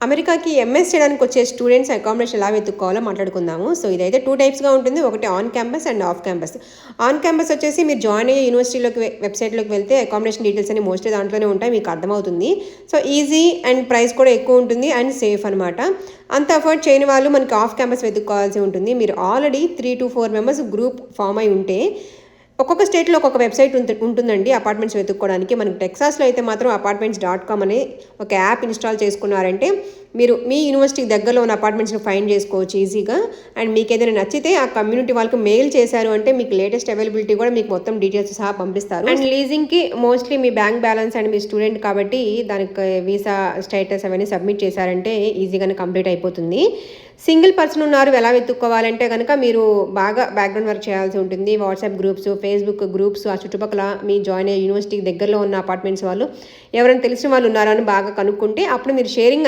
అమెరికాకి ఎంఎస్ చేయడానికి వచ్చే స్టూడెంట్స్ అకామిడేషన్ ఎలా వెతుక్కోవాలో మాట్లాడుకుందాము. సో ఇదైతే 2 టైప్స్‌గా ఉంటుంది. ఒకటి on campus and off campus. On campus వచ్చేసి మీరు జాయిన్ అయ్యే యూనివర్సిటీలోకి వెబ్‌సైట్‌లోకి వెళ్తే అకామిడేషన్ డీటెయిల్స్ అన్ని మోస్ట్‌లీ దాంట్లోనే ఉంటాయి. మీకు అర్థమవుతుంది. సో ఈజీ అండ్ ప్రైస్ కూడా ఎక్కువ ఉంటుంది అండ్ సేఫ్ అనమాట. అంత అఫోర్డ్ చేయని వాళ్ళు మనకి ఆఫ్ క్యాంపస్ వెతుక్కోవాల్సి ఉంటుంది. మీరు ఆల్రెడీ 3-4 మెంబర్స్ గ్రూప్ ఫామ్ అయి ఉంటే ఒక్కొక్క స్టేట్లో ఒక్కొక్క వెబ్సైట్ ఉంటుందండి అపార్ట్మెంట్స్ వెతుక్కోవడానికి. మనకి టెక్సాస్లో అయితే మాత్రం apartments.com అనే ఒక యాప్ ఇన్స్టాల్ చేసుకున్నారంటే మీరు మీ యూనివర్సిటీకి దగ్గరలో ఉన్న అపార్ట్మెంట్స్ని ఫైండ్ చేసుకోవచ్చు ఈజీగా. అండ్ మీకు ఏదైనా నచ్చితే ఆ కమ్యూనిటీ వాళ్ళకి మెయిల్ చేశారు అంటే మీకు లేటెస్ట్ అవైలబిలిటీ కూడా మీకు మొత్తం డీటెయిల్స్ సహా పంపిస్తారు. అండ్ లీజింగ్కి మోస్ట్లీ మీ బ్యాంక్ బ్యాలెన్స్ అండ్ మీ స్టూడెంట్ కాబట్టి దానికి వీసా స్టేటస్ అవన్నీ సబ్మిట్ చేశారంటే ఈజీగానే కంప్లీట్ అయిపోతుంది. సింగిల్ పర్సన్ ఉన్నారు ఎలా వెతుక్కోవాలంటే కనుక మీరు బాగా బ్యాక్గ్రౌండ్ వర్క్ చేయాల్సి ఉంటుంది. వాట్సాప్ గ్రూప్స్, ఫేస్బుక్ గ్రూప్స్, ఆ చుట్టుపక్కల మీ జాయిన్ అయ్యే యూనివర్సిటీకి దగ్గరలో ఉన్న అపార్ట్మెంట్స్ వాళ్ళు ఎవరైనా తెలిసిన వాళ్ళు ఉన్నారా అని బాగా కనుక్కుంటే అప్పుడు మీరు షేరింగ్ అనేది